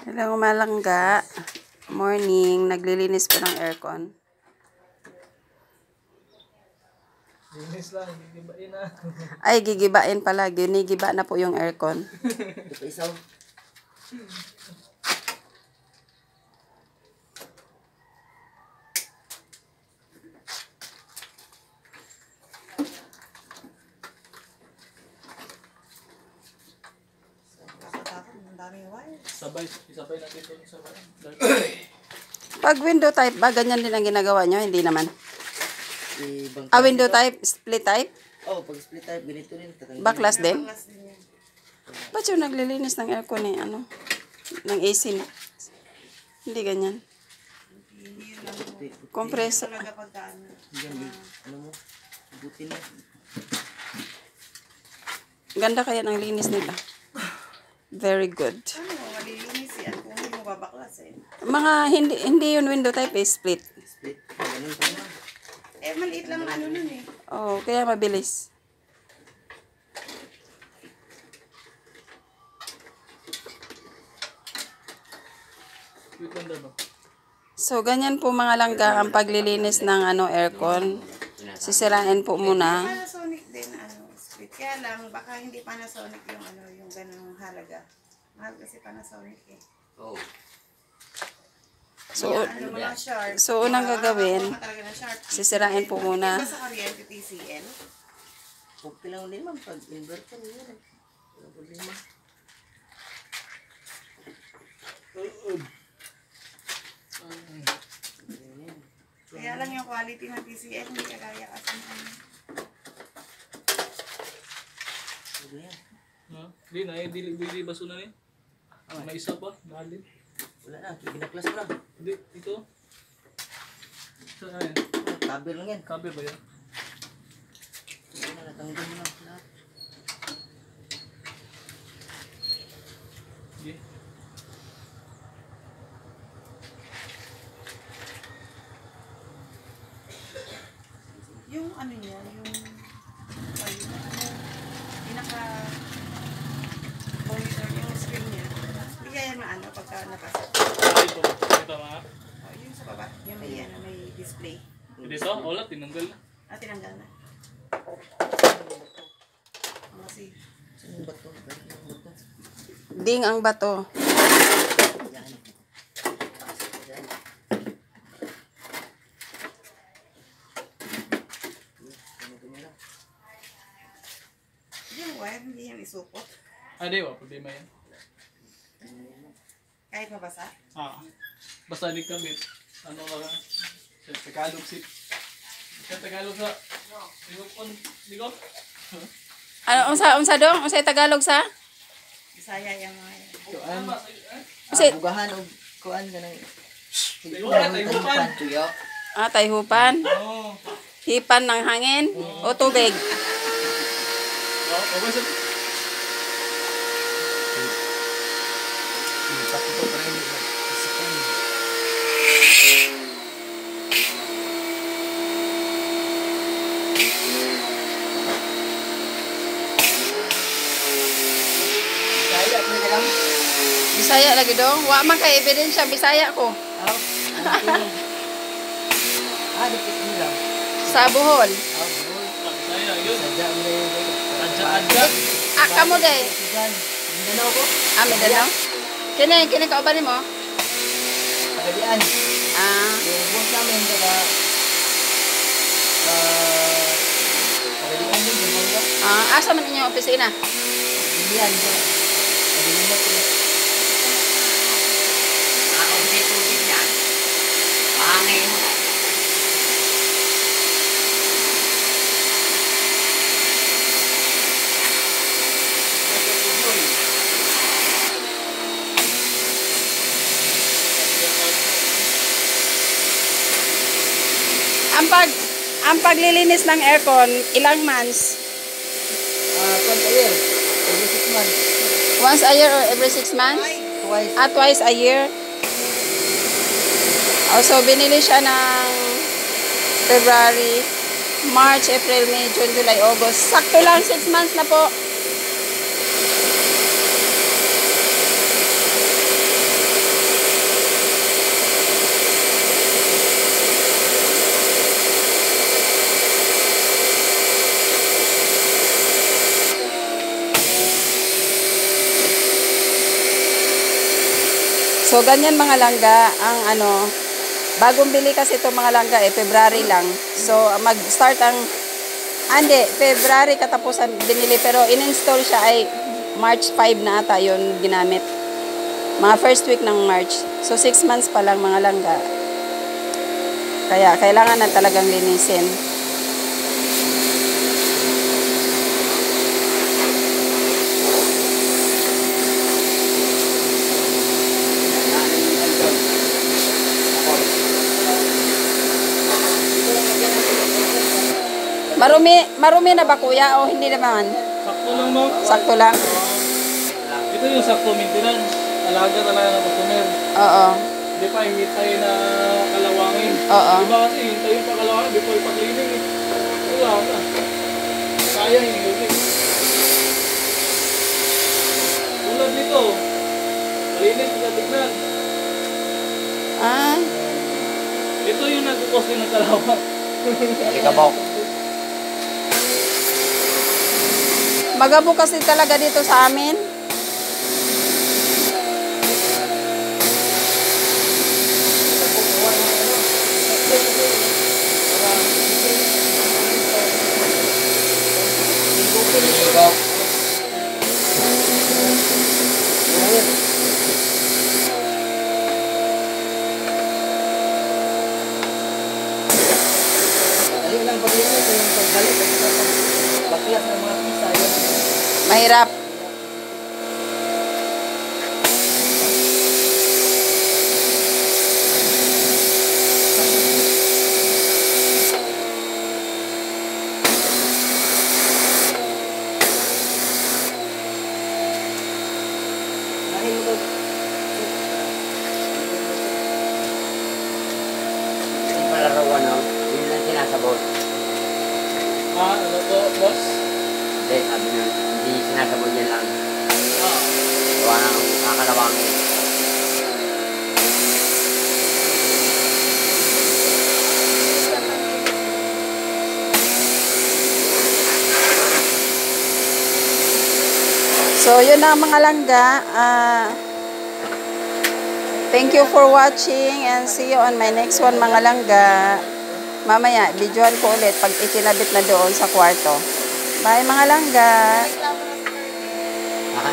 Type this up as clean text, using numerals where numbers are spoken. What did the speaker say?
Hello malangga. Morning. Naglilinis po ng aircon. Linis lang, gigibain na. Ay, gigibain pala. Ginigiba na po yung aircon. Ito isaw. Sabay, isabay natin ito sa Pag window type ba, ganyan din ang ginagawa nyo? Hindi naman. Window type, split type? Oh, pag split type, ganito rin. Baklas din? Ba't yung naglilinis ng aircon eh, ano? Ng AC na? Hindi ganyan. Compressor. Ano mo? Buti na. Ganda kaya ng linis nila. Very good. Ano, malilinis yan kung hindi mo babaklas eh. Mga hindi yun window type eh, split. Split. Ganun pa naman. Eh, maliit lang ano nun eh. Oh, kaya mabilis. Wait lang daw. So, ganyan po mga langga ang paglilinis ng aircon. Sisirain po muna. Panasonic din, split. Kaya lang, baka hindi Panasonic yung yung ganung halaga. Mahal kasi Panasonic eh. Oh. So, Mo lang sharp. so unang gagawin, Talaga na sharp. sisirain po muna. Iba sa kuryente TCL. Okay lang din man pag inverter yun. Walang problema. Kaya lang yung quality ng TCL, hindi kagaya kasi Sige yan. Ha? Di na, dili baso na rin. May isa pa, dali. Wala na, pinaklas mo lang. Hindi, ito. Saan yan? Cover lang yan. Cover ba yan? Sige na, natanggal mo lang lahat. Sige. yung niya, yung pinaka monitor yung screen niya. Hindi kaya maano pagka napasok. Ito, ito mga. Oh, yung sa baba, yung may display. Dito, wala, tinanggal na. Tinanggal na. Kasi Saan yung bato? Saan yung bato? Ding ang bato. Yan. Yan. yung wire, hindi yan isupot. Di ba, problema yan. Kahit mabasa. Basta di kami. Ano lang, sa Tagalog si. Sa Tagalog sa. Digo? Ano, unsa dong? Unsa Tagalog sa? Bisaya yung mga yan. Kuan. Kasi, Bugahan o kuan ka ng... Tayupan. Tuyo. tayhupan. Oo. Hipan ng hangin o tubig. Okay, sir. Takot pa rin. Kaya ko na lang. Bisaya lagi dong. Wa man kay ebidensya Bisaya ko. Dipit mo lang. Sa Bohol. Buhol. Saya, yun. Sadya mo na yun. Adya. Kamo day. Mindanao ko. Mindanao. Kini kauban mo? Pagadian. Yung buhos namin, taga... Pagadian din, Zamboanga. Asa man inyong opisina? Pagadian. Pagadian ko. Ako sa tubig yan. Mahangin. Ang paglilinis ng aircon, ilang months? Once a year. Every 6 months. Once a year or every 6 months? Twice. Twice a year. So, binili siya ng February, March, April, May, June, July, August. Sakto lang 6 months na po. So, ganyan mga langga, ang ano, bagong bili kasi itong mga langga, February lang. So, mag-start ang, hindi, February katapusan binili, pero in-install siya ay March 5 na ata yun ginamit. Mga first week ng March. So, 6 months pa lang mga langga. Kaya, kailangan na talagang linisin. Marumi na ba kuya o hindi naman? Sakto lang mo. Sakto lang. Ito yung sakto maintenance. Alaga talaga ng customer. Oo. Hindi pa hintay na kalawangin. Oo. Diba kasi hintayin pa kalawangin before ipag-cleaning eh. Wala na. Sayang yung music. Tulad nito. Malinis sa tignan. Ah, Ito yung nagkukos din ng kalawang. Ikabok. magabo kasi talaga dito sa amin. Ikabok. Dali lang paglinis yung pagbalik at saka baklas ng mga pisa yun. Mahirap. Dahil mo Yung palaro ano, yun lang sinasabot. Ano to, boss? Hindi, sabi na, hindi sinasabot yan lang. Ah. Gawa ng kakalawangin. So, yun na mga langga. Thank you for watching and see you on my next one mga langga. Mamaya, videoan ko ulit pag ikinabit na doon sa kwarto. Bye mga langga. Ha?